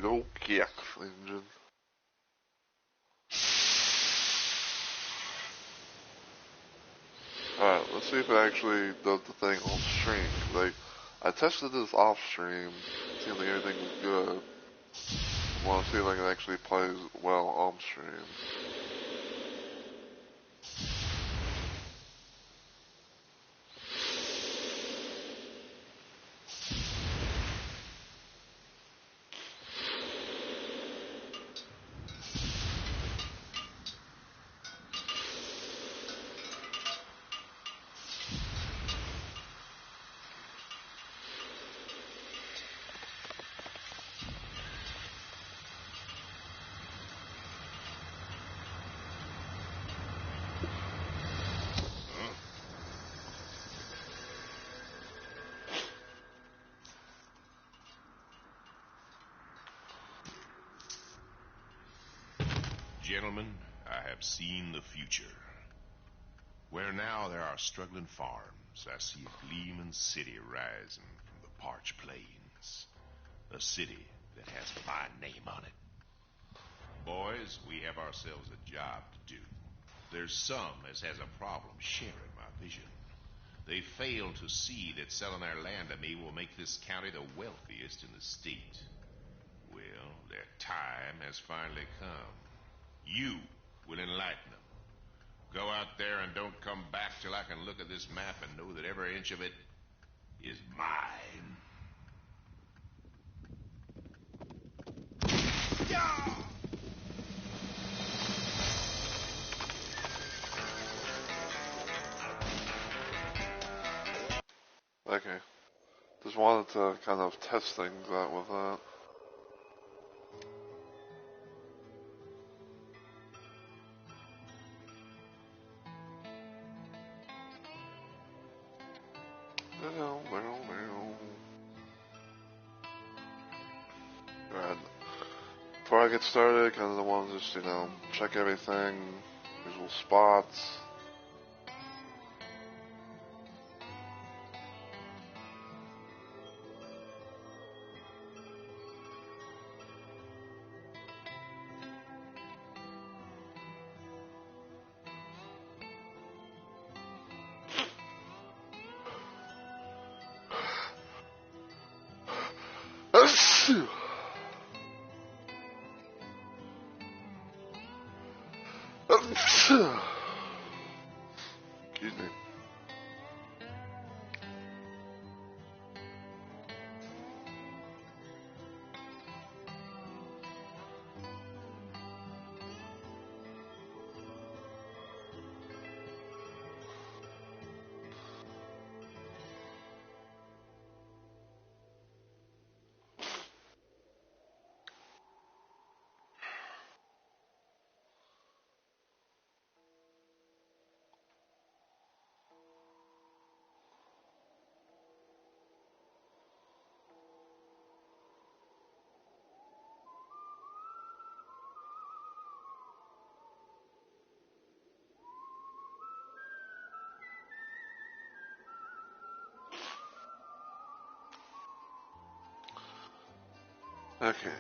Okay, engine. Alright, let's see if it actually does the thing on stream. Like, I tested this off stream, seeing like everything was good. I want to see if it actually plays well on stream. Gentlemen, I have seen the future. Where now there are struggling farms, I see a gleaming city rising from the parched plains. A city that has my name on it. Boys, we have ourselves a job to do. There's some as has a problem sharing my vision. They fail to see that selling their land to me will make this county the wealthiest in the state. Well, their time has finally come. You will enlighten them. Go out there and don't come back till I can look at this map and know that every inch of it is mine. Okay. Just wanted to kind of test things out with that. Alright. Before I get started, kind of want to just, check everything, visual spots. Excuse me. Okay.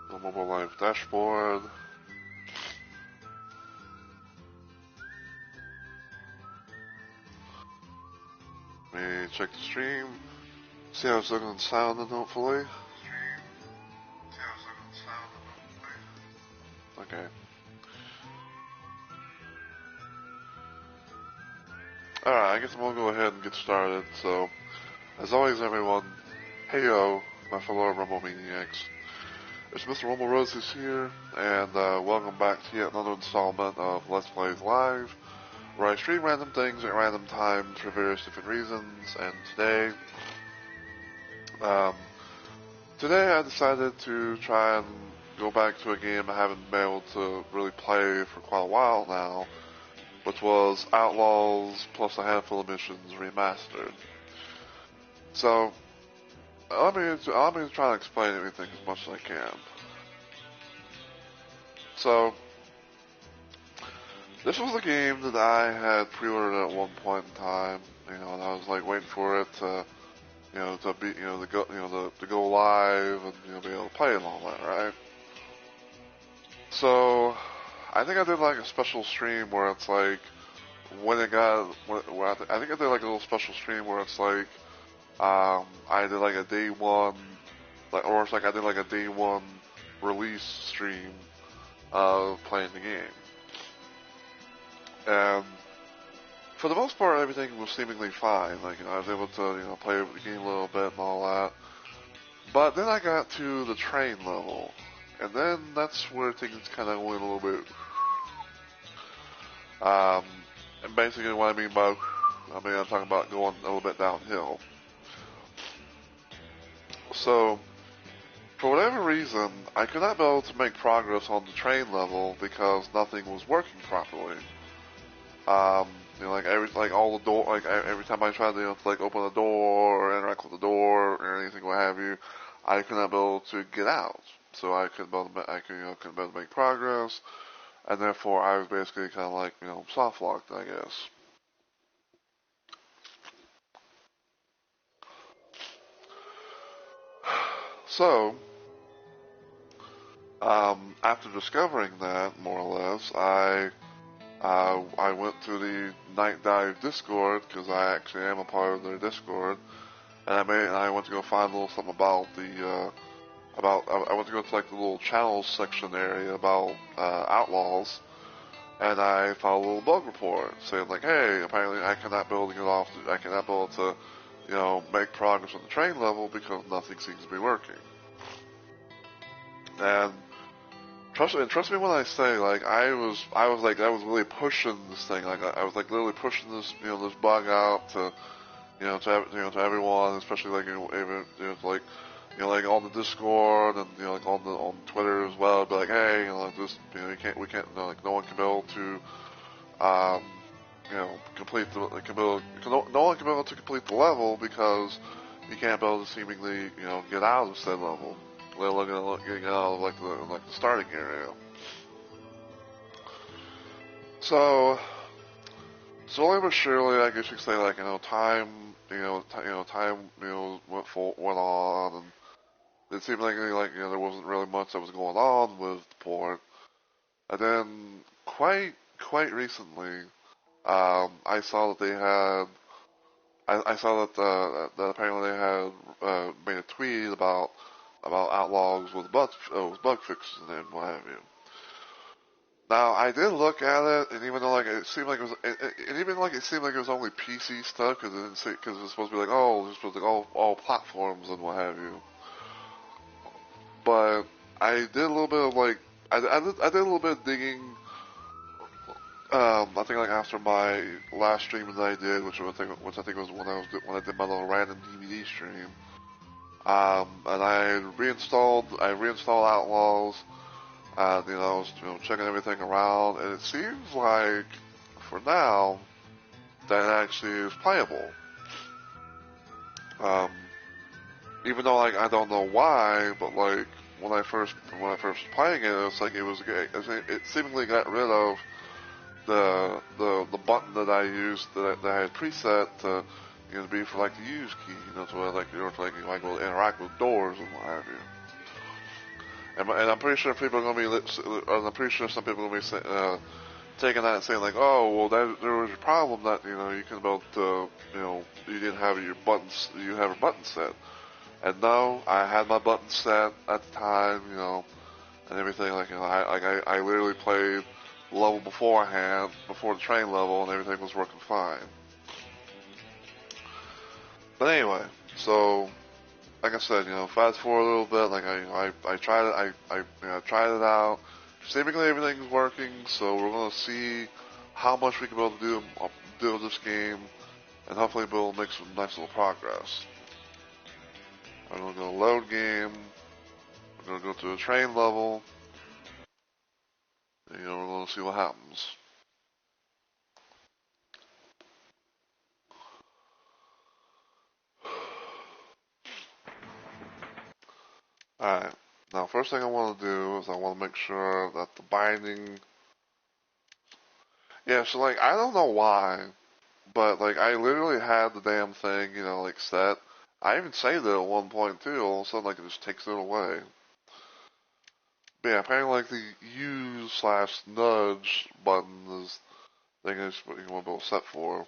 The mobile live dashboard. Let me check the stream. See how it's looking and sounding, hopefully. Okay. Alright, I guess I'm gonna go ahead and get started. So, as always, everyone, heyo, my fellow Rumble Maniacs. It's Mr. Rumble Roses here, and welcome back to yet another installment of Let's Plays Live, where I stream random things at random times for various different reasons. And today I decided to try and go back to a game I haven't been able to really play for quite a while now, which was Outlaws plus a handful of missions remastered. So, let me try and explain everything as much as I can. So, this was a game that I had pre-ordered at one point in time, and I was like waiting for it to, to be, to go, to go live and be able to play and all that, right? So, I think I did like a special stream where it's like when it got, I think I did like a little special stream where it's like, I did like a day one, like, or it's like I did like a day one release stream of playing the game, and for the most part, everything was seemingly fine. Like, I was able to, play the game a little bit and all that. But then I got to the train level, and then that's where things kind of went a little bit. And basically, what I mean by, I'm talking about going a little bit downhill. So, for whatever reason, I could not be able to make progress on the train level because nothing was working properly. Like all the door, like every time I tried to, like open the door or interact with the door or anything, what have you, I could not be able to get out. So I couldn't be able to, couldn't be able to make progress, and therefore I was basically kind of like, soft locked, I guess. So, after discovering that, more or less, I went to the Night Dive Discord because I actually am a part of their Discord, and I went to go find a little something about I went to go to like the little channels section area about Outlaws, and I found a little bug report saying like, hey, apparently I cannot be able to get off, I cannot be able to, make progress on the train level because nothing seems to be working. And trust me when I say, like, I was really pushing this thing, like I was like literally pushing this, this bug out to, to everyone, especially like, even, like, like on the Discord and like on Twitter as well. Be like, hey, like this, we can't, like no one can be able to, complete the, no one can be able to complete the level because you can't be able to seemingly, get out of said level. Let alone getting out of like the starting area. So slowly but surely, I guess you could say, like, time, time, went on, and it seemed like there wasn't really much that was going on with the port. And then quite recently, I saw that they had, I saw that that apparently they had made a tweet about Outlaws with bug fixes and what have you. Now I did look at it, and even though like it seemed like it was, and even like it seemed like it was only PC stuff because it didn't say, because it's supposed to be like, oh, it's supposed to be all platforms and what have you. But I did a little bit of like I did a little bit of digging. I think like after my last stream that I did, which I think was when I did my little random DVD stream. And I reinstalled Outlaws. I was checking everything around, and it seems like for now that it actually is playable. Um, Even though like I don't know why, but like when I first was playing it, it was like it seemingly got rid of the button that I used that I had preset to be for like the use key, to like like will interact with doors and what have you. And I'm pretty sure people are gonna be, I'm pretty sure some people are gonna be taking that and saying like, oh, well, there was a problem that you can about you didn't have your buttons, you have a button set. And no, I had my button set at the time, and everything. Like, I literally played the level beforehand, before the train level, and everything was working fine. But anyway, so like I said, fast forward a little bit. Like I tried it, I tried it out. Seemingly everything's working, so we're gonna see how much we can be able to do with this game, and hopefully we'll make some nice little progress. I'm gonna go load game. We're gonna go to the train level. And, we're gonna see what happens. Alright. Now, first thing I want to do is I want to make sure that the binding. Yeah, so like I don't know why, But like I literally had the damn thing, you know, like set. I even saved it at one point too. All of a sudden, like it just takes it away. But yeah, apparently like the use/nudge button is thing is what you want to be set for.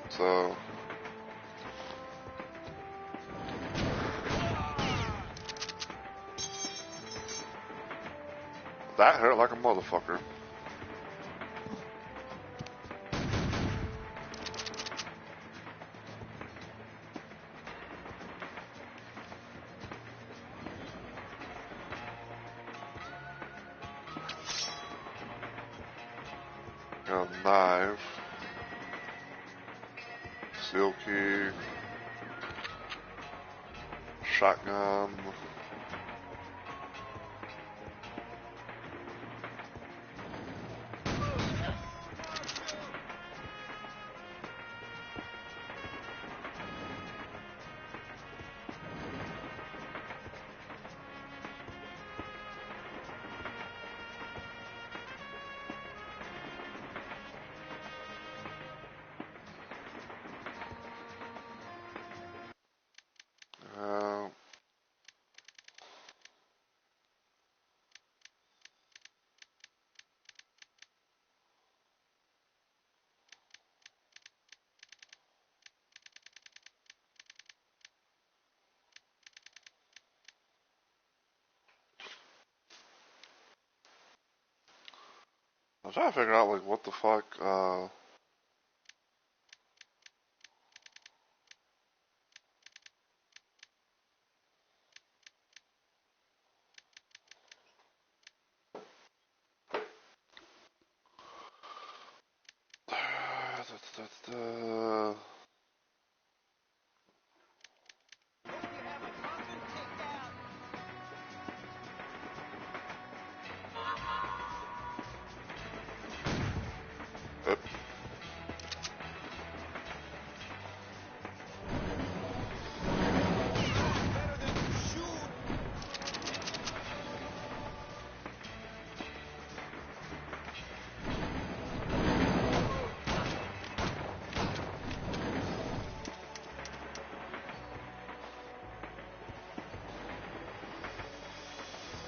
So that hurt like a motherfucker. Got a knife, steel key, shotgun. Uh, I'm trying to figure out like what the fuck.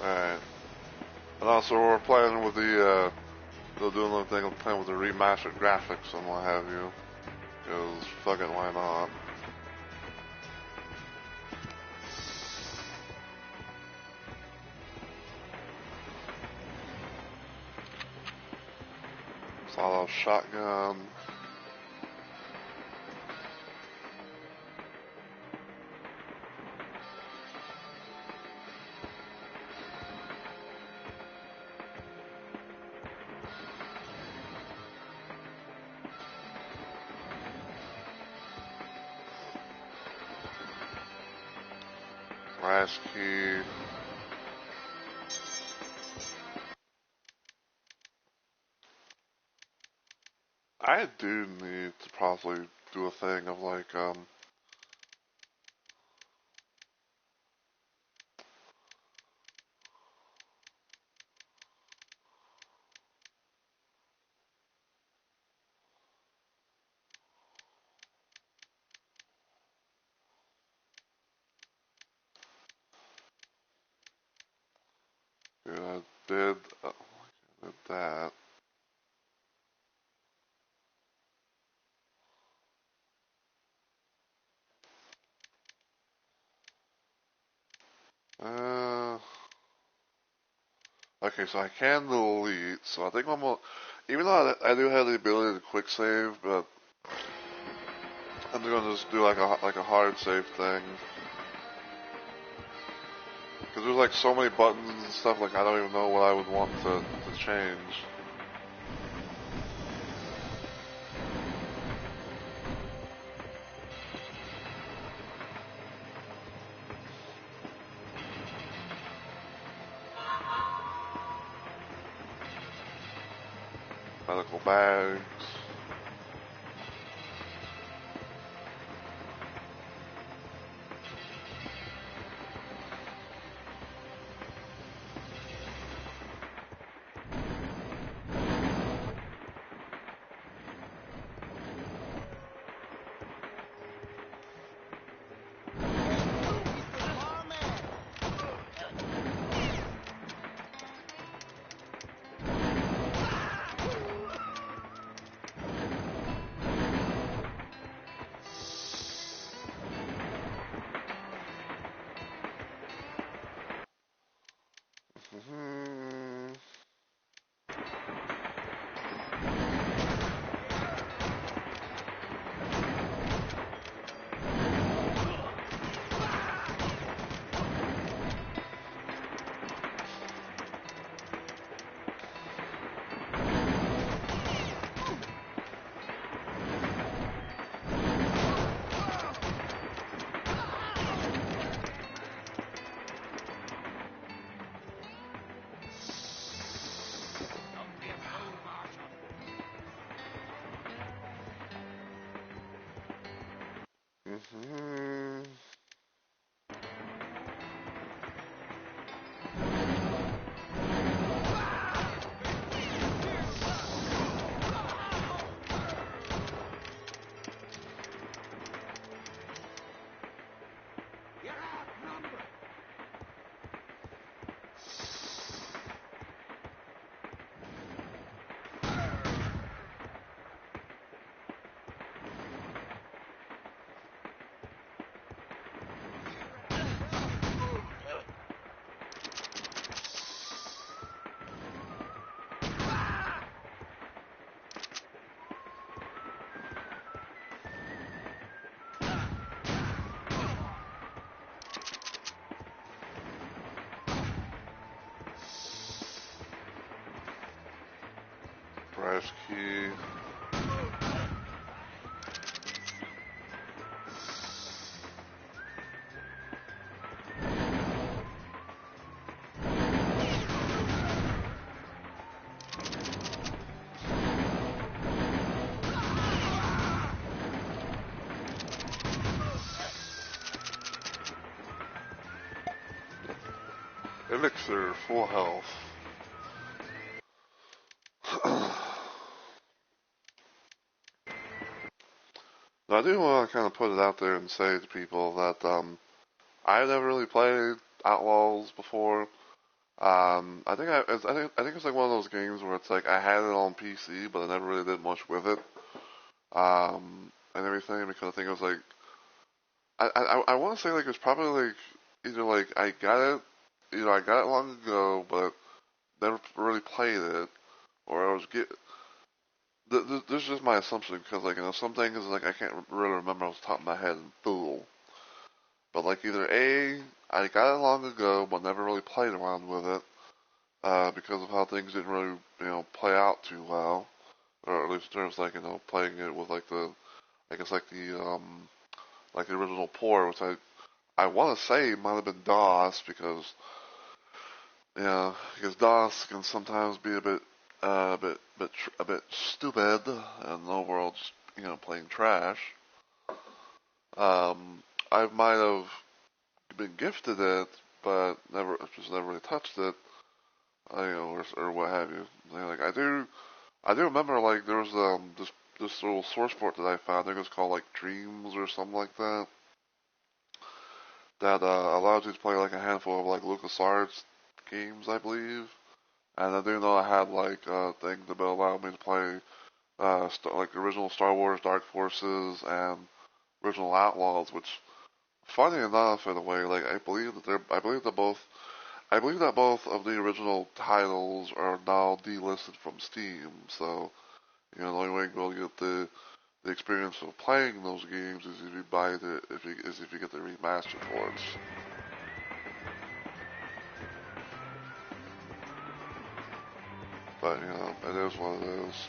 Alright. And also we're playing with they're doing the thing of playing with the remastered graphics and what have you. Because fuck it, why not? Saw a shotgun. Brass key. I do need to probably do a thing of like, yeah, I did, did that. Uh, okay, so I can delete, so I think I'm gonna, even though I do have the ability to quick save, but I'm gonna just do like a hard save thing. Because there's like so many buttons and stuff, like I don't even know what I would want to change. Medical bags. Mm-hmm. Brass key. Elixir, full health. Now, I do want to kind of put it out there and say to people that I've never really played Outlaws before. I think it's like one of those games where it's like I had it on PC, but I never really did much with it, and everything because I think it was like I want to say like it's probably like either like I got it, I got it long ago, but never really played it, or I was this is just my assumption because like some things like I can't really remember off the top of my head in full, but like either A I got it long ago but never really played around with it because of how things didn't really play out too well, or at least in terms like playing it with like the I guess like the original port, which I want to say might have been DOS because DOS can sometimes be a bit stupid and the overall just playing trash. I might have been gifted it, but never really touched it. Or what have you. Like I do remember like there was this little source port that I found. I think it was called like Dreams or something like that. That allowed you to play like a handful of like LucasArts games, I believe. And I do know I had like a thing that allowed me to play like original Star Wars Dark Forces and original Outlaws, which funny enough in a way, like I believe that both of the original titles are now delisted from Steam. So the only way you'll get the experience of playing those games is if you buy if you get the remastered ports. But it is what it is.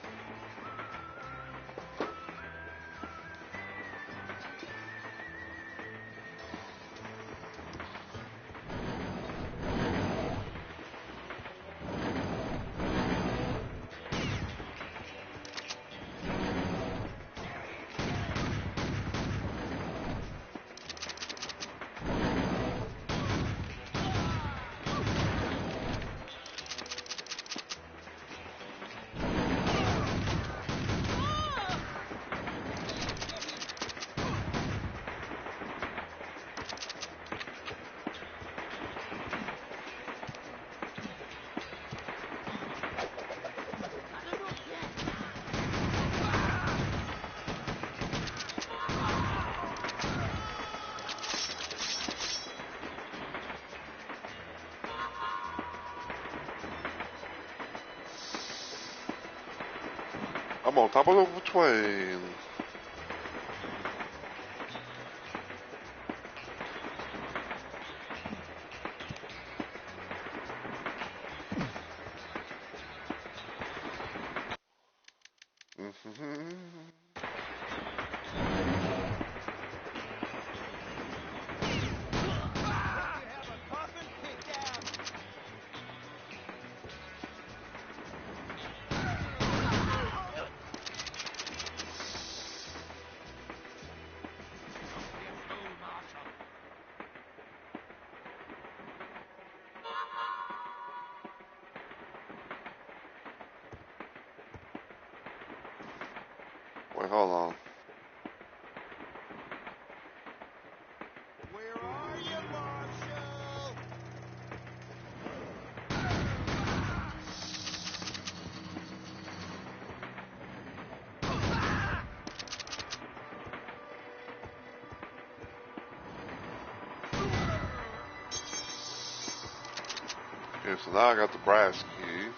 I'm on top of the train. hold on. Where are you, Marshall? Okay, so now I got the brass key.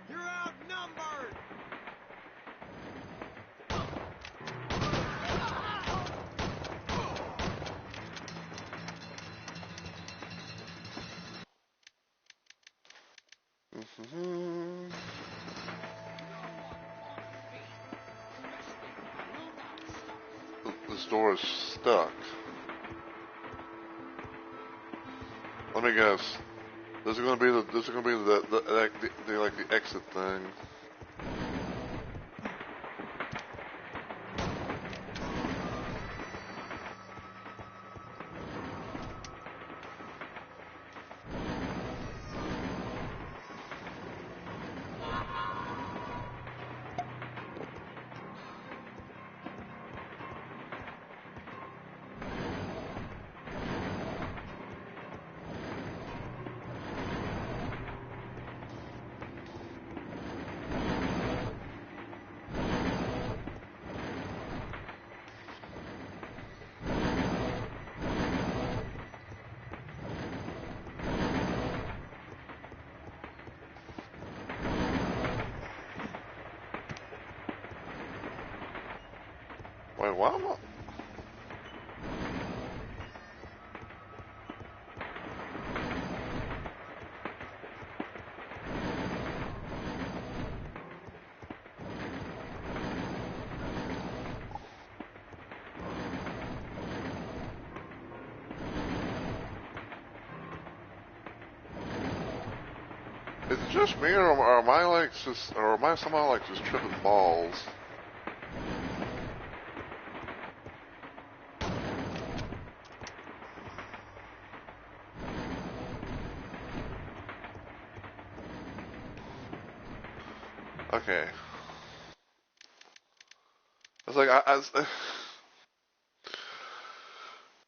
You're outnumbered. This door is stuck. Let me guess. This is gonna be the like the exit thing. Wait, why am I? Is it just me, or am I like just, or am I somehow like just tripping balls? Okay. It's like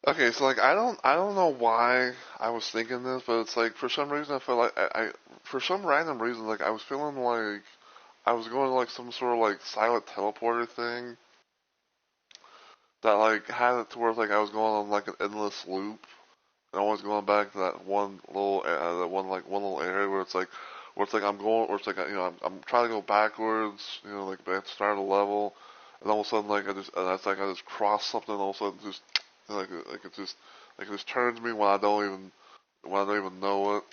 okay, so like I don't know why I was thinking this, but it's like for some reason I felt like for some random reason like I was feeling like I was going to like some sort of like silent teleporter thing that like had it to where like I was going on like an endless loop, and I was going back to that one little one little area where it's like I'm going, or it's like I'm trying to go backwards, like at the start of the level, and all of a sudden like I just cross something, and all of a sudden just it just turns me when I don't even know it.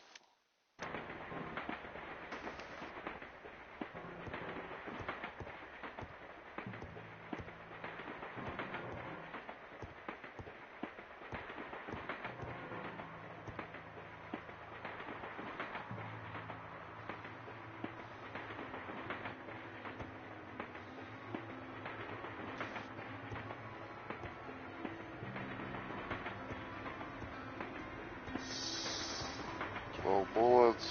12 bullets.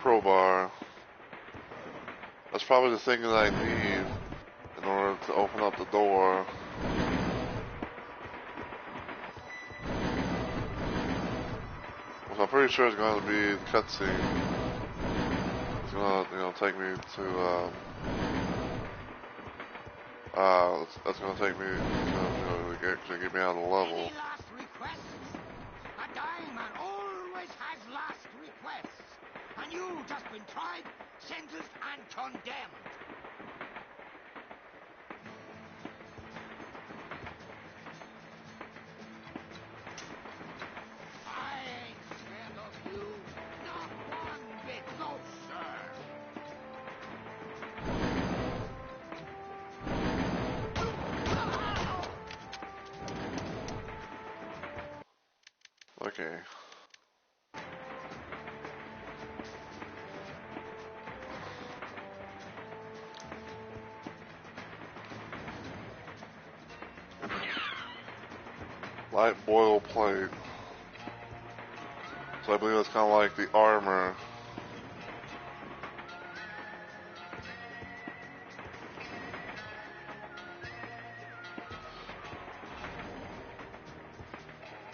Crowbar. That's probably the thing that I need in order to open up the door. Which I'm pretty sure is going to be the cutscene. It's going to, take me to, that's going to take me, it's going to actually get me out of the level. Any last requests? A dying man always has last requests. And you've just been tried, sentenced, and condemned. I ain't scared of you. Not one bit, no, sir. Okay. Light boil plate. So I believe that's kind of like the armor.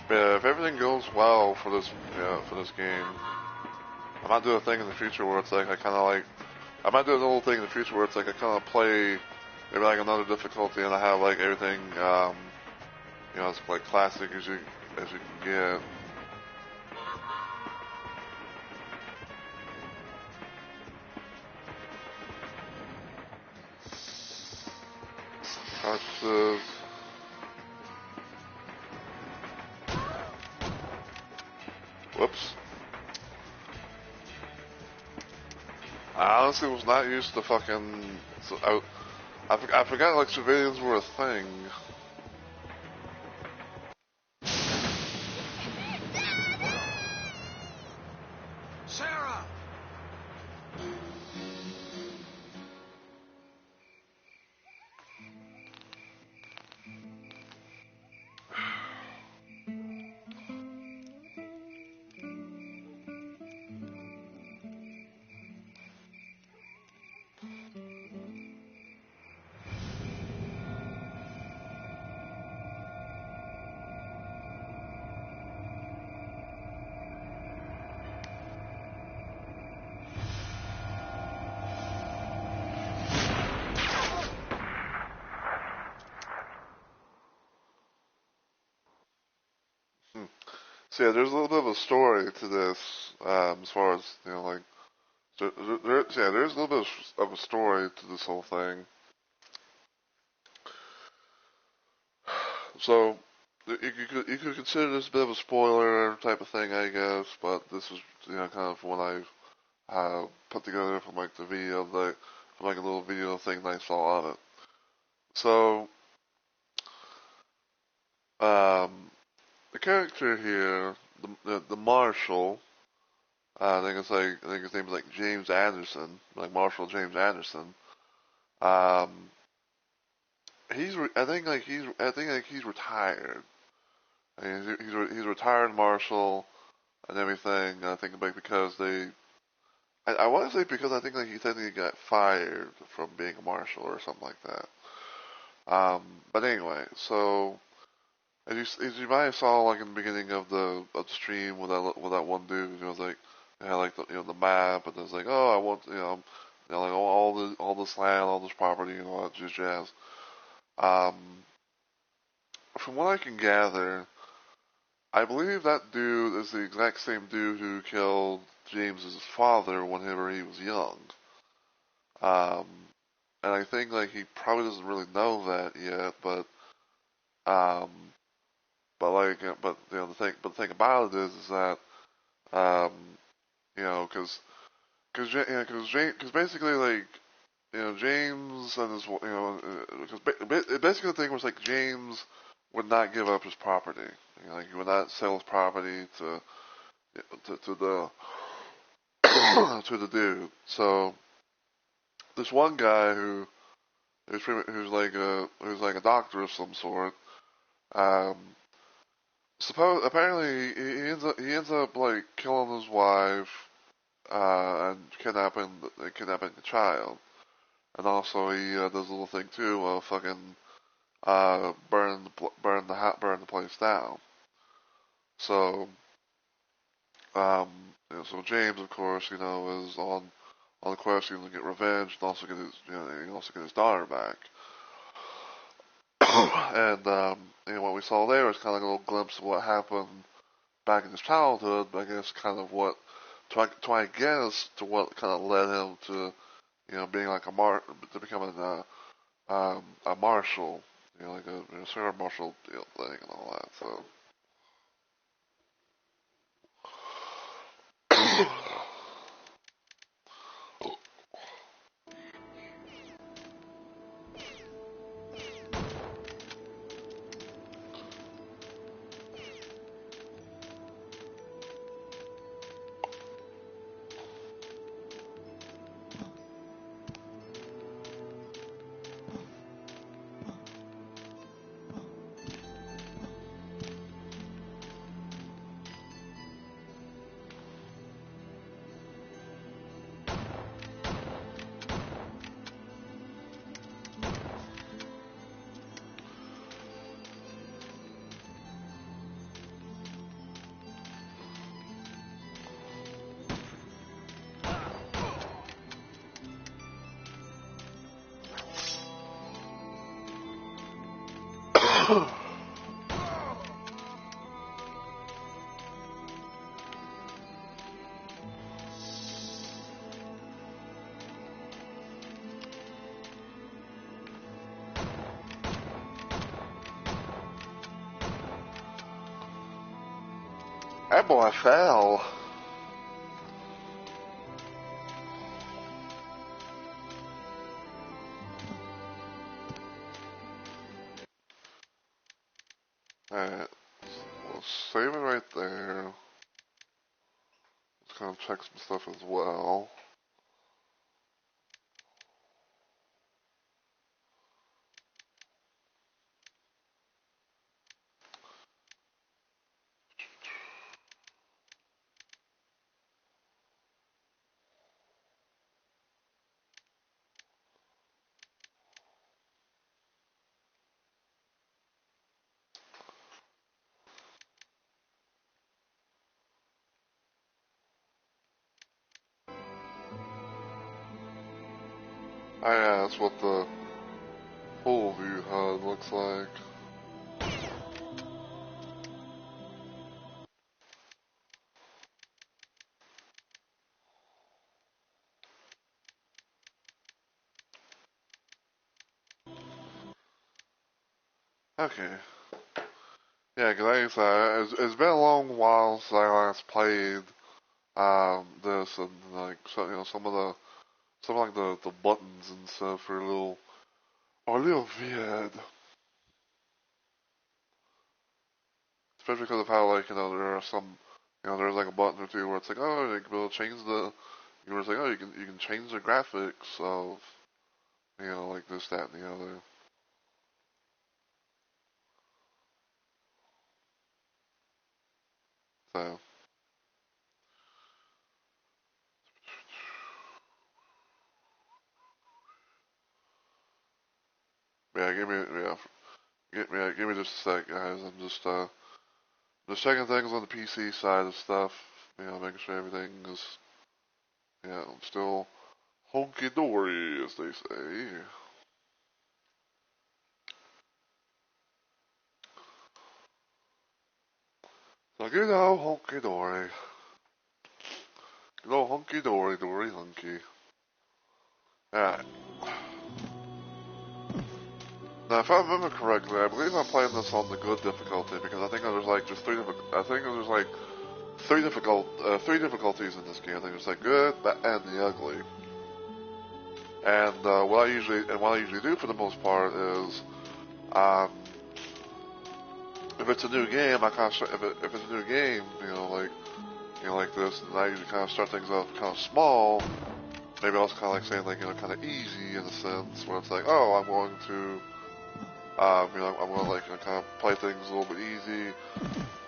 But yeah, if everything goes well for this, game, I might do a thing in the future where it's like I might do a little thing in the future where it's like I kind of play maybe like another difficulty and I have like everything, it's like classic as you can get. Cartridges. Whoops. I honestly was not used to fucking. I forgot like civilians were a thing. Sarah! So yeah, there's a little bit of a story to this, as far as like. There's a little bit of a story to this whole thing. So you could consider this a bit of a spoiler type of thing, I guess. But this is kind of what I put together from like the video, from like a little video thing that I saw on it. So the character here, the Marshal, I think his name is like James Anderson, like Marshal James Anderson. I think he's retired. I mean, he's a retired marshal and everything. I think like because I want to say because I think like he technically got fired from being a marshal or something like that. But anyway, so as you might have saw like in the beginning of the stream with that one dude, was like they had like the map, and there's like, oh, I want like all this land, all this property, and all that jazz. Um, from what I can gather, I believe that dude is the exact same dude who killed James's father whenever he was young. Um, and I think like he probably doesn't really know that yet, um, the thing about it is that um, because basically like James and his because basically the thing was like James would not give up his property. Like he would not sell his property to the to the dude. So this one guy who's like a doctor of some sort. Um, apparently he ends up like killing his wife and kidnapping the child, and also he does a little thing too of fucking burn the place down. So so James of course is on the quest to get revenge and also get his daughter back. And what we saw there was kind of like a little glimpse of what happened back in his childhood, but I guess kind of what to what kind of led him to being like to becoming a marshal, like a sergeant marshal thing and all that. So. That boy fell. Alright, we'll save it right there. Let's kind of check some stuff as well. Oh yeah, that's what the full view HUD looks like. Okay. Yeah, cause like I said, it's been a long while since I last played this, and like so, you know, some of like the buttons and stuff are a little weird. Especially because of how, like, you know, there are some, you know, there's like a button or two where it's like, oh, you can be able to change the, you were like, oh, you can change the graphics of, you know, like this, that, and the other. So, yeah, give me just a sec, guys. I'm just checking things on the PC side of stuff, you know, making sure everything is, you know, still honky dory, as they say. So, you know, honky dory. You know, honky dory, dory hunky. Alright. Now, if I remember correctly, I believe I'm playing this on the good difficulty because I think there's like just three difficulties in this game. I think there's like good, bad, and the ugly. And what I usually do for the most part is, if it's a new game, if it's a new game, like this, then I usually kind of start things off kind of small. Maybe also kind of like saying, like, you know, kind of easy in a sense, where it's like, oh, I'm going to, I'm going to, like, you know, kind of play things a little bit easy,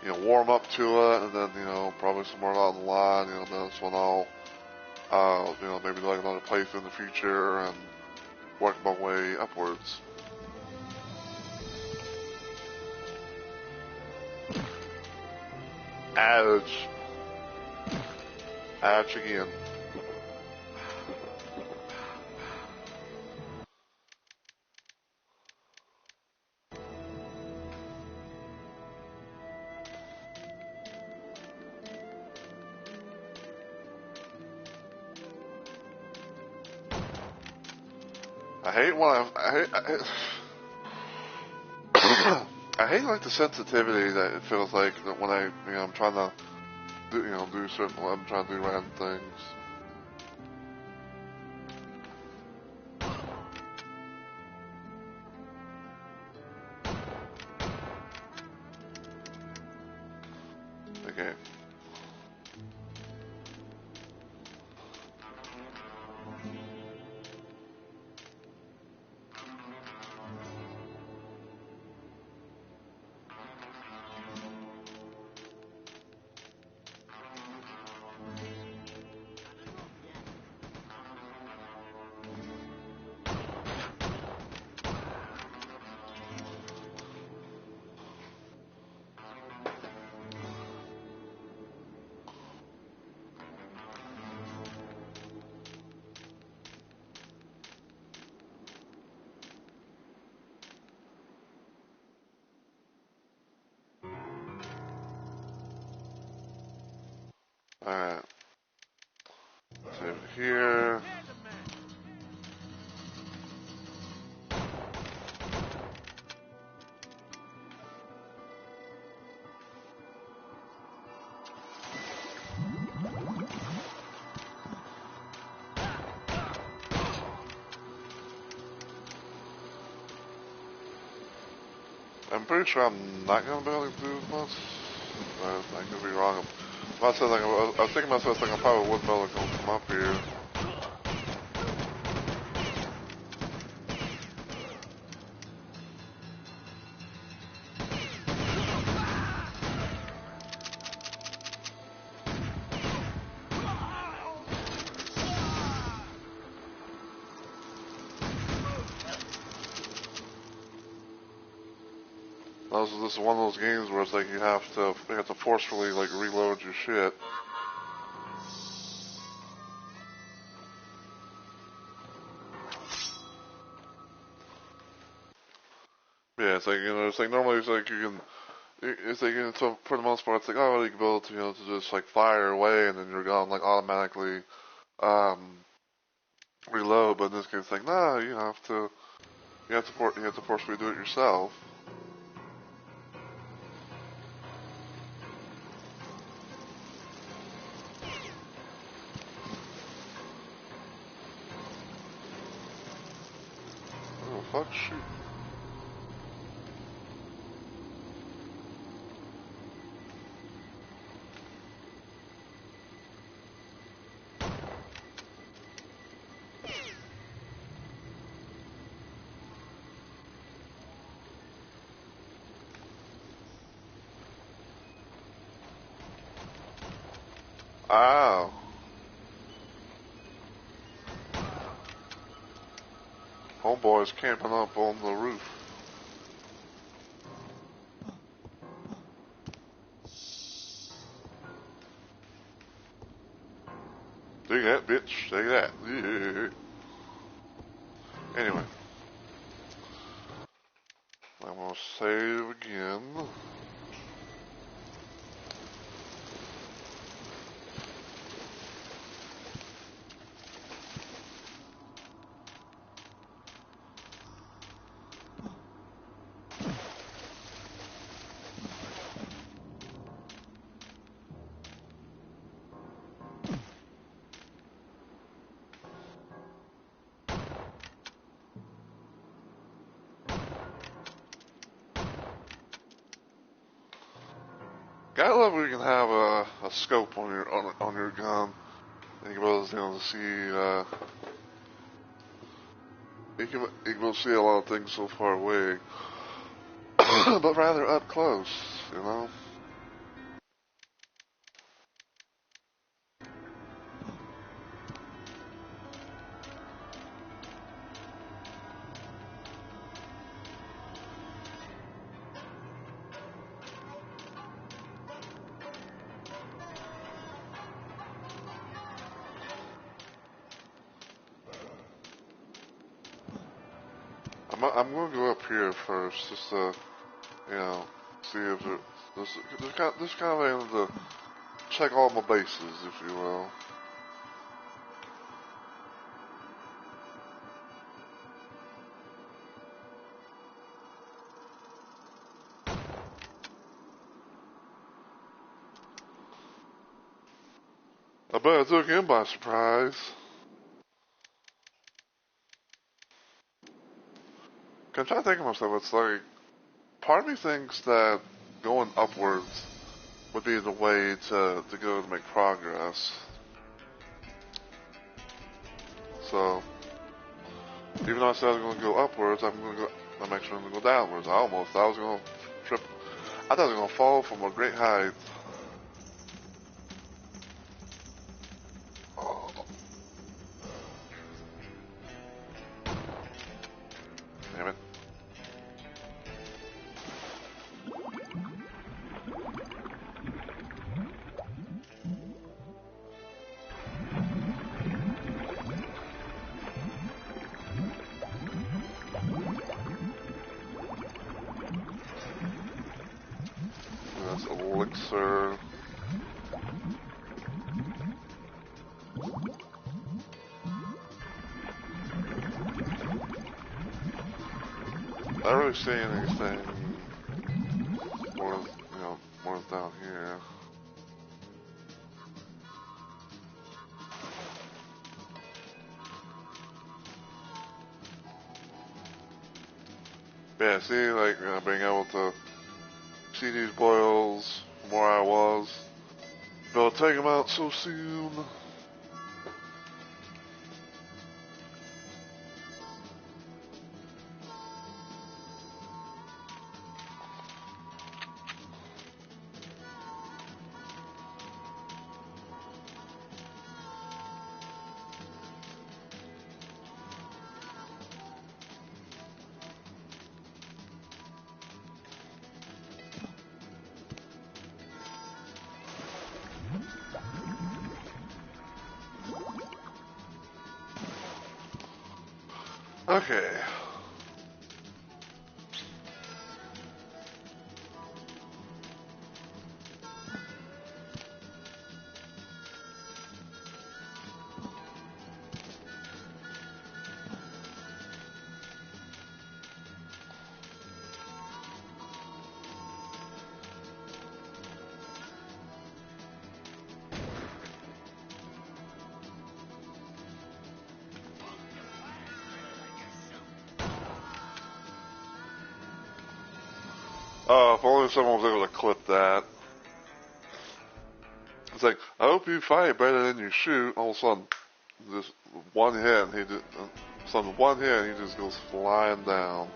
you know, warm up to it, and then, you know, probably somewhere along the line, you know, that's when I'll, you know, maybe do like another playthrough in the future and work my way upwards. Ouch. Ouch again. I hate like the sensitivity that it feels like that when I'm trying to I'm trying to do random things. Okay. Alright. Save it here. I'm pretty sure I'm not going to be able to do as much. I could be wrong. I was thinking myself, like I probably would be able to come up here. This is one of those games where it's like you have to forcefully like reload your shit. Yeah, it's like, you know, it's like normally it's like you can, it's like, you know, so for the most part it's like, oh, well, you can be able to, you know, to just like fire away and then your gun like automatically reload. But in this case, it's like, nah, you have to forcefully do it yourself. Oh fuck, shoot. Ow. Homeboy's camping up on the roof. Take that, bitch. Take that. Yeah. Anyway. I'm gonna save again. Gotta love when you can have a scope on your gun. And you're able to, you know, see you can be able to see a lot of things so far away, but rather up close, you know. I'm gonna go up here first, just to, you know, see if it just kind of able to check all my bases, if you will. I bet I took him by surprise. I'm trying to think of myself. It's like part of me thinks that going upwards would be the way to go to make progress. So even though I said I was going to go upwards, I'm actually going to go downwards. I was going to trip. I thought I was going to fall from a great height. Oh. Damn it. That's elixir. I don't really see anything more, more down here. Yeah, see, like, being able to see these boils from where I was. Be able to take them out so soon. Okay. If only someone was able to clip that. It's like, I hope you fight better than you shoot. All of a sudden, just one hit, and he just goes flying down.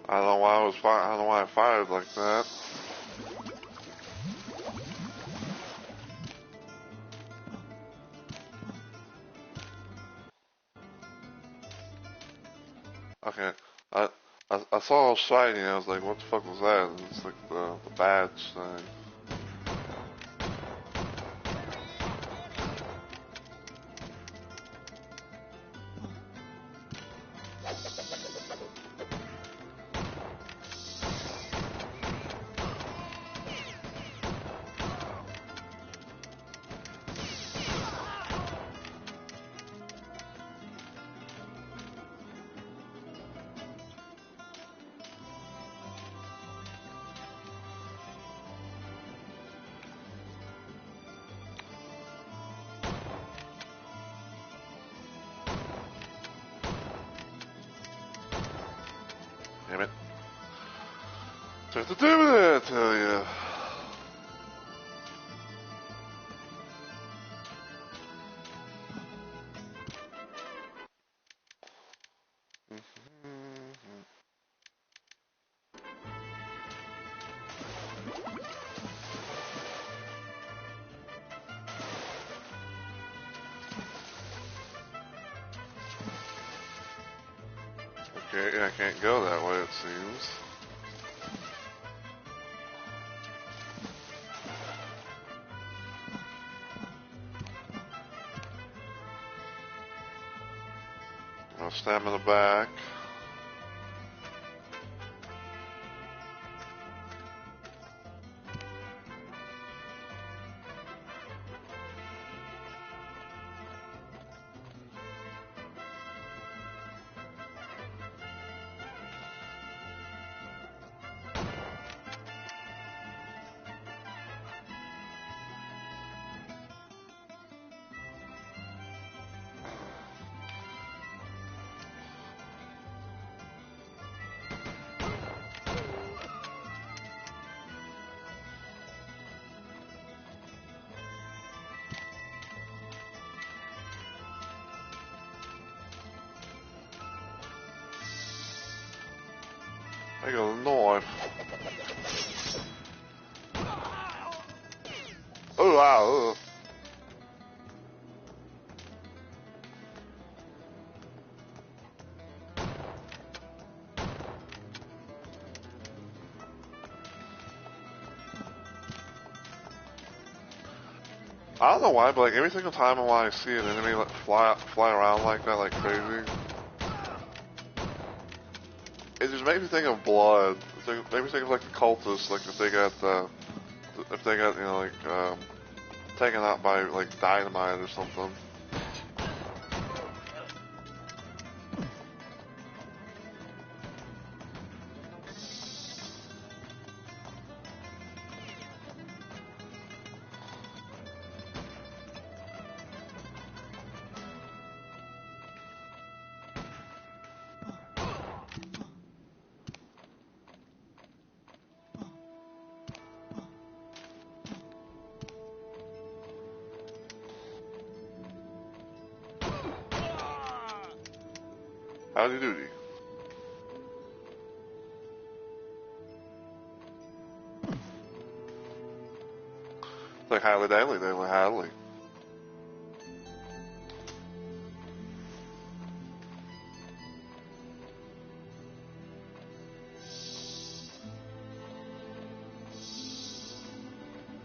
I don't know why I don't know why I fired like that. Okay, I saw it shiny. I was like, what the fuck was that? And it's like the badge thing. Damn it. What to do with it, I tell you. Okay, I can't go that way, it seems. I'll stab in the back. I got a knife. Oh wow. I don't know why, but like every single time I see an enemy like fly around like that, like crazy, it just makes me think of blood. It makes me think of like the cultists, like if they got you know like taken out by like dynamite or something. Howdy doody. It's like highly daily, daily, highly.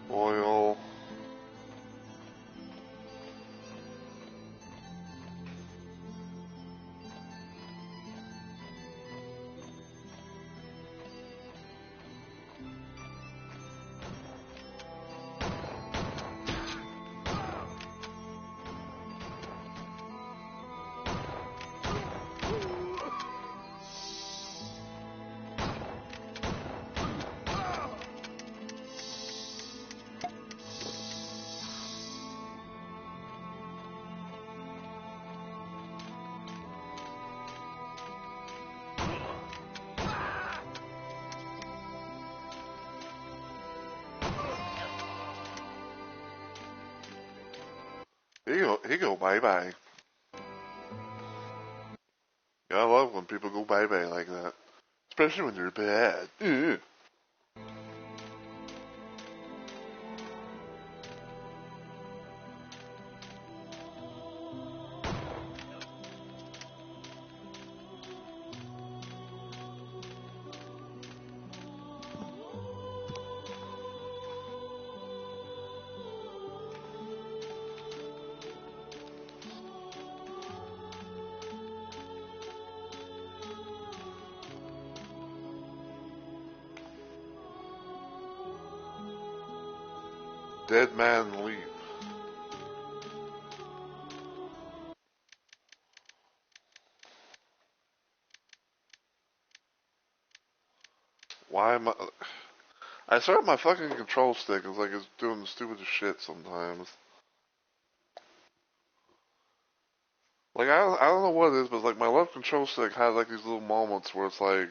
Oil. He go bye bye. Yeah, I love when people go bye bye like that, especially when they're bad. Ugh. Dead man leave. Why am I swear my fucking control stick is like it's doing the stupidest shit sometimes. Like I don't know what it is, but like my left control stick has like these little moments where it's like,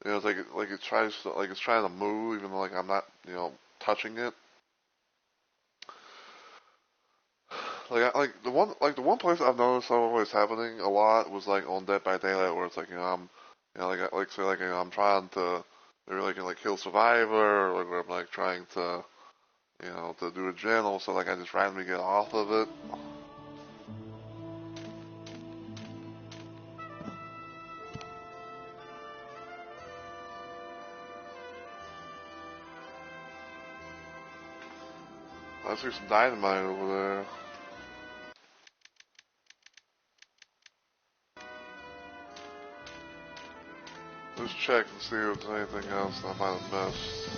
you know, it's like it tries to like it's trying to move even though like I'm not, you know, touching it. Like the one place I've noticed always happening a lot was like on Dead by Daylight where it's like, you know, I'm, you know, like say like, you know, I'm trying to maybe like kill Survivor, or like where I'm like trying to, you know, to do a gen, so like I just randomly get off of it. I see some dynamite over there. Let's check and see if there's anything else I might have missed.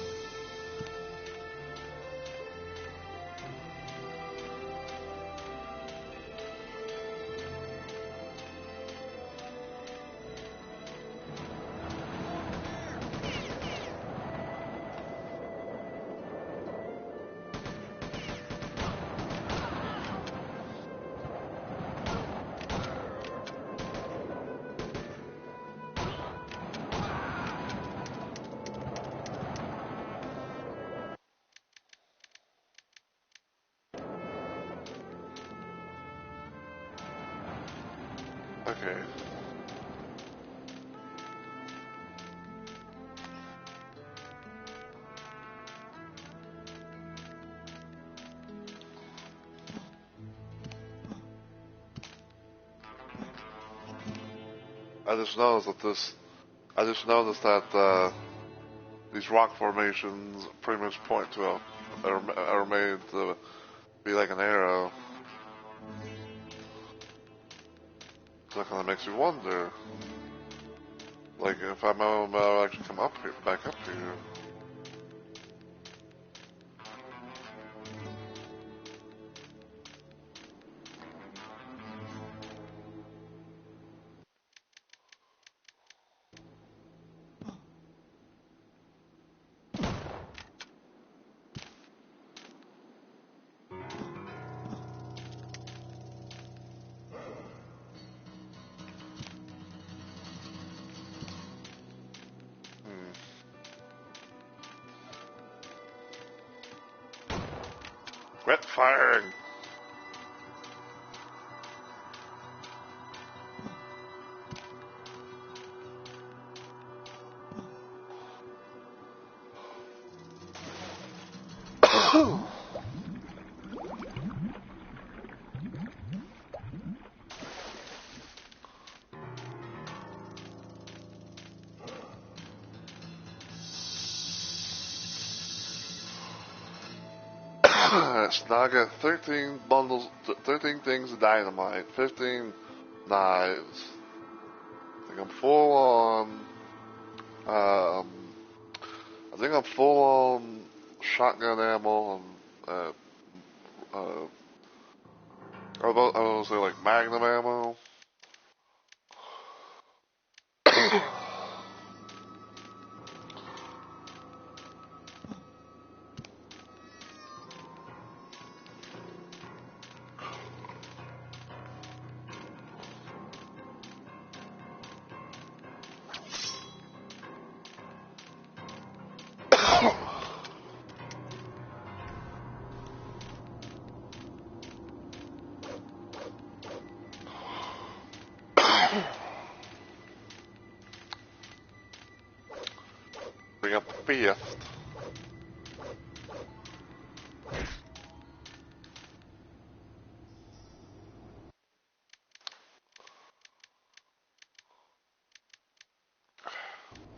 Okay. I just noticed that these rock formations pretty much point to are made to be like an arrow. So that kind of makes me wonder, like if I'm able to actually come up here, back up here. Quit firing! Snag at 13 bundles, 13 things of dynamite, 15 knives. I think I'm full on, I think I'm full on shotgun ammo and, I was gonna say like magnum ammo. Bring up the fifth.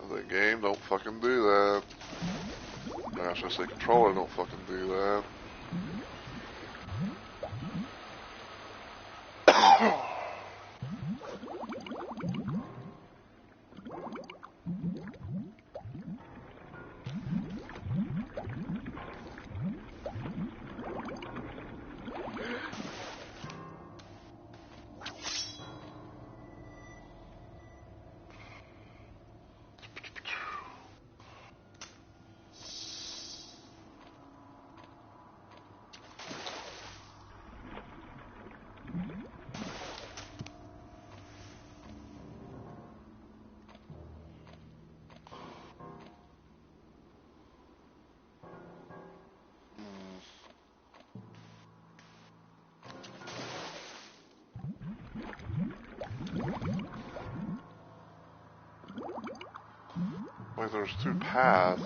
The game don't fucking do that. I should say controller don't fucking do that. Wait, there's two paths.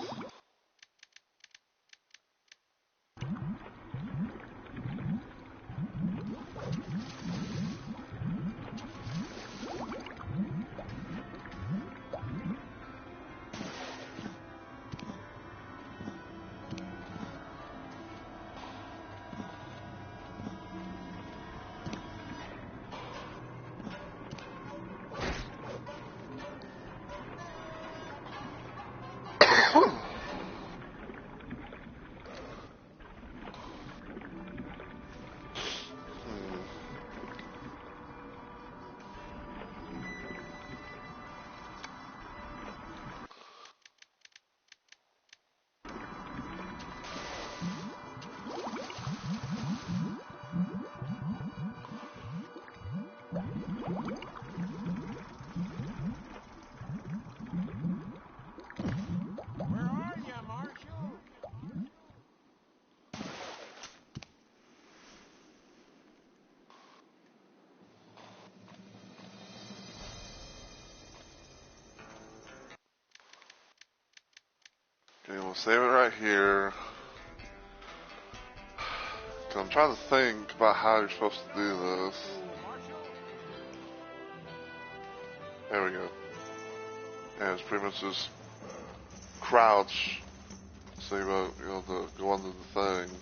Okay, we'll save it right here. Cause I'm trying to think about how you're supposed to do this. There we go. And it's pretty much just crouch, so to go under the thing.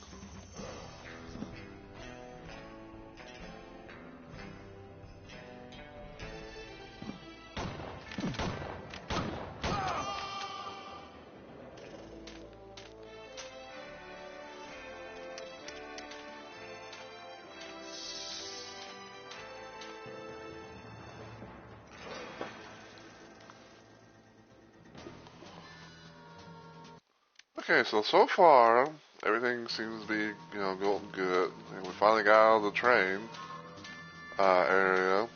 Okay, so far, everything seems to be, going good. And we finally got out of the train area.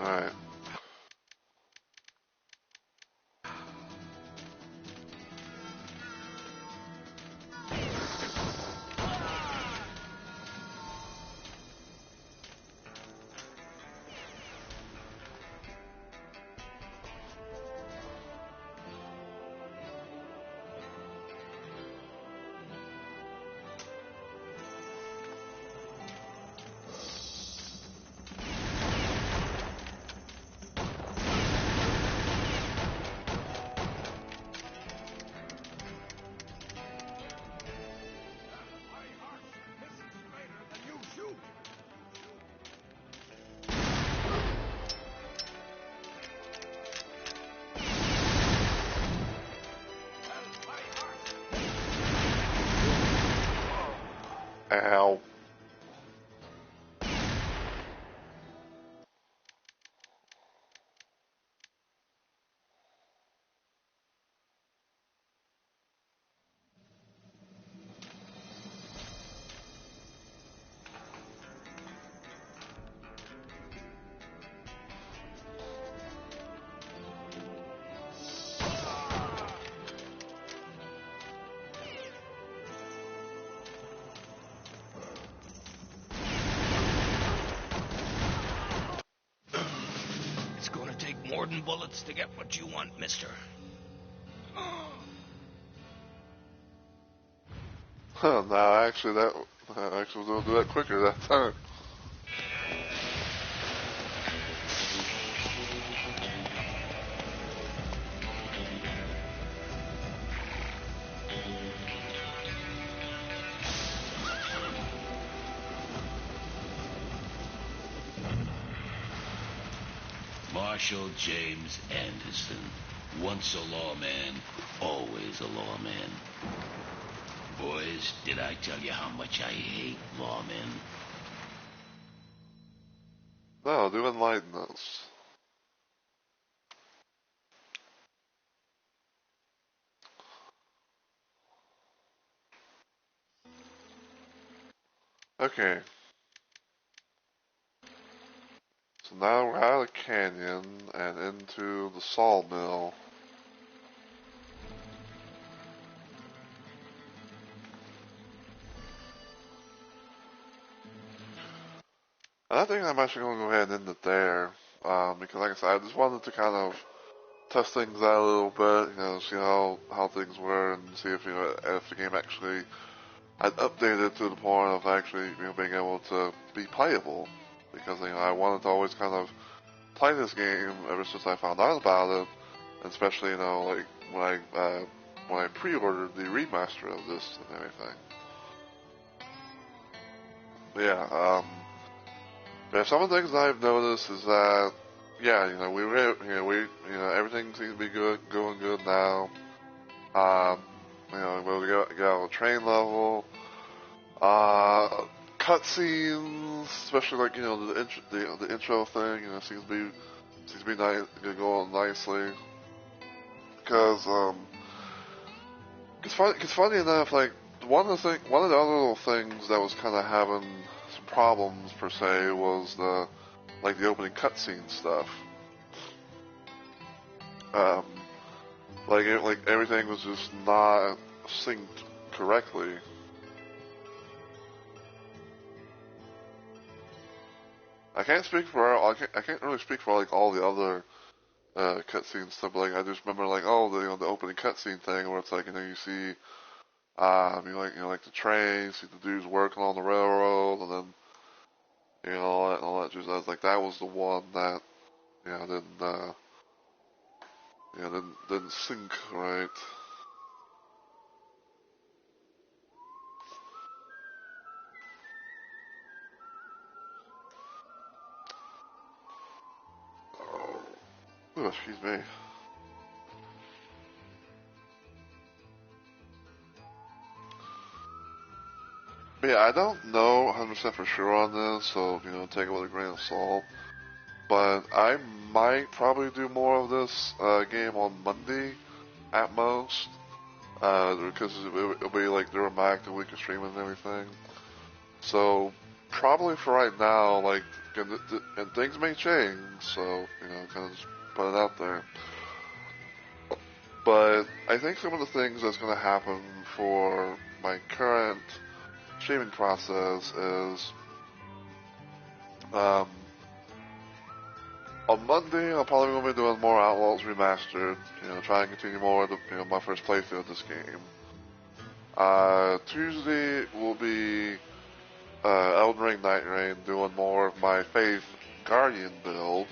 Alright. Ow. It's gonna take more than bullets to get what you want, mister. Huh, no, actually was gonna do that quicker that time. Marshal James Anderson. Once a lawman, always a lawman. Boys, did I tell you how much I hate lawmen? No, do enlighten us. Okay. So now we're out of the canyon and into the sawmill. And I think I'm actually going to go ahead and end it there. Because like I said, I just wanted to kind of test things out a little bit, see how things were, and see if if the game actually had updated to the point of actually being able to be playable, because I wanted to always kind of play this game ever since I found out about it, and especially like when I pre-ordered the remaster of this and everything. But yeah, some of the things I've noticed is that everything seems to be going good now. We got a train level, cutscenes, especially like the intro thing, seems to be going nicely. Because cause funny enough, like one of the other little things that was kind of having some problems per se was the opening cutscene stuff. Like everything was just not synced correctly. I can't really speak for like all the other cutscene stuff. But, like I just remember the opening cutscene thing where it's like you see like the train, see the dudes working on the railroad, and then all that just I was like that was the one that didn't sync right. Oh, excuse me. But yeah, I don't know 100% for sure on this, so take it with a grain of salt. But I might probably do more of this game on Monday at most, because it'll be like during my active week of streaming and everything. So probably for right now, and things may change, so kind of just put it out there. But I think some of the things that's going to happen for my current streaming process is on Monday I'm probably going to be doing more Outlaws Remastered, try and continue more of my first playthrough of this game. Tuesday will be Elden Ring Night Rain, doing more of my Faith Guardian build.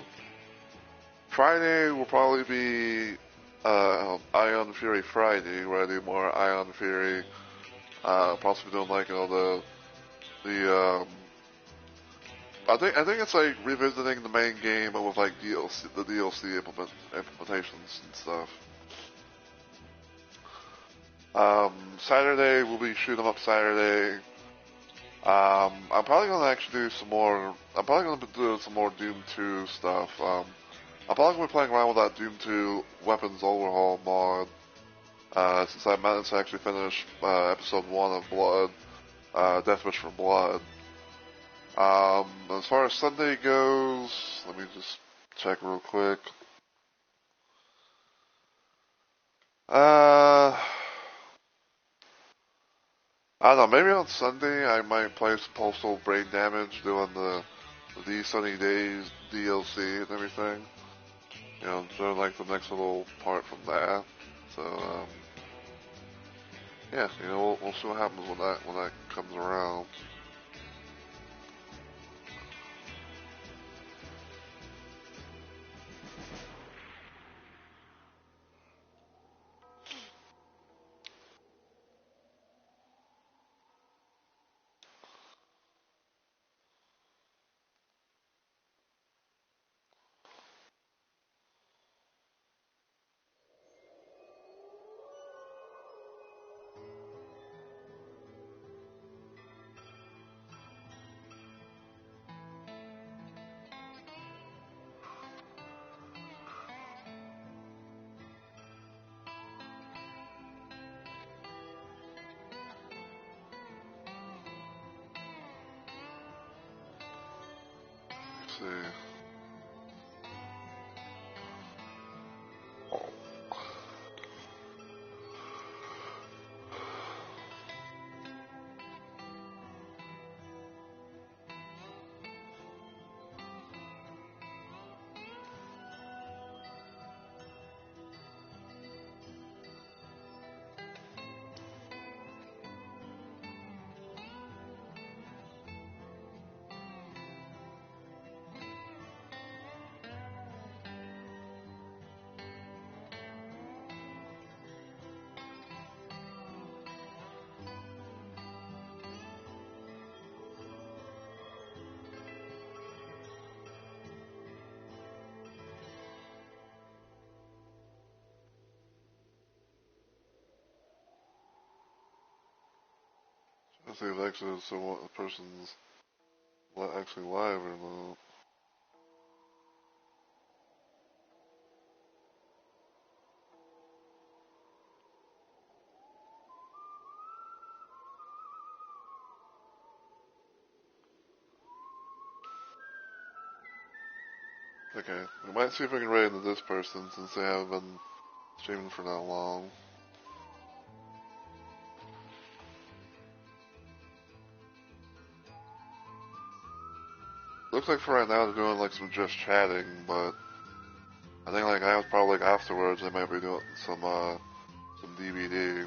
Friday will probably be Ion Fury Friday, where I do more Ion Fury, possibly doing I think it's like revisiting the main game with like the DLC implementations and stuff. Saturday will be Shoot 'em Up Saturday. I'm probably gonna actually do some more. I'm probably gonna be doing some more Doom 2 stuff. I'm probably gonna be playing around with that Doom 2 weapons overhaul mod. Since I managed to actually finish episode 1 of Blood, Death Wish for Blood. As far as Sunday goes, let me just check real quick. I don't know, maybe on Sunday I might play some Postal Brain Damage doing the These Sunny Days DLC and everything. So like the next little part from that. So, yeah, we'll see what happens when that comes around. See. Let's see if actually so what the person's actually live or not. Okay, we might see if we can raid into this person since they haven't been streaming for that long. Looks like for right now they're doing like some just chatting, but I think like probably like afterwards they might be doing some DVD.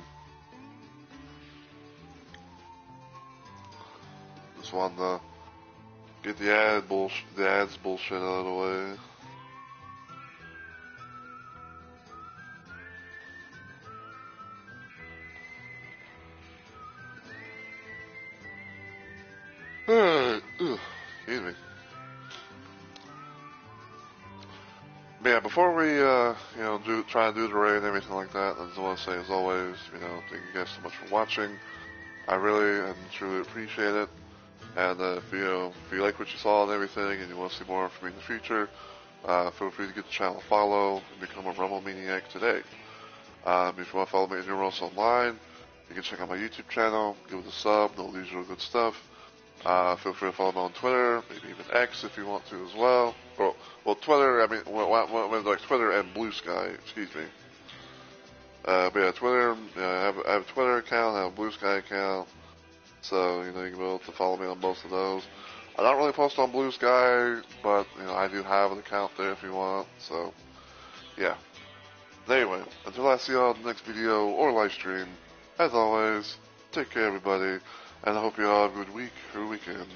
Just wanted to get the ads bullshit out of the way. Alright, excuse me. But yeah, before we, try and do the raid and everything like that, I just want to say, as always, thank you guys so much for watching. I really and truly appreciate it. And if you like what you saw and everything, and you want to see more from me in the future, feel free to give the channel a follow and become a Rumble Maniac today. If you want to follow me at New Online, you can check out my YouTube channel, give it a sub, all the usual good stuff. Feel free to follow me on Twitter, maybe even X if you want to as well. Well, Twitter, I mean, like Twitter and Blue Sky, excuse me. But yeah, Twitter, I have a Twitter account, I have a Blue Sky account, so, you can be able to follow me on both of those. I don't really post on Blue Sky, but, I do have an account there if you want, so, yeah. Anyway, until I see you all in the next video or live stream, as always, take care everybody, and I hope you all have a good week or weekend.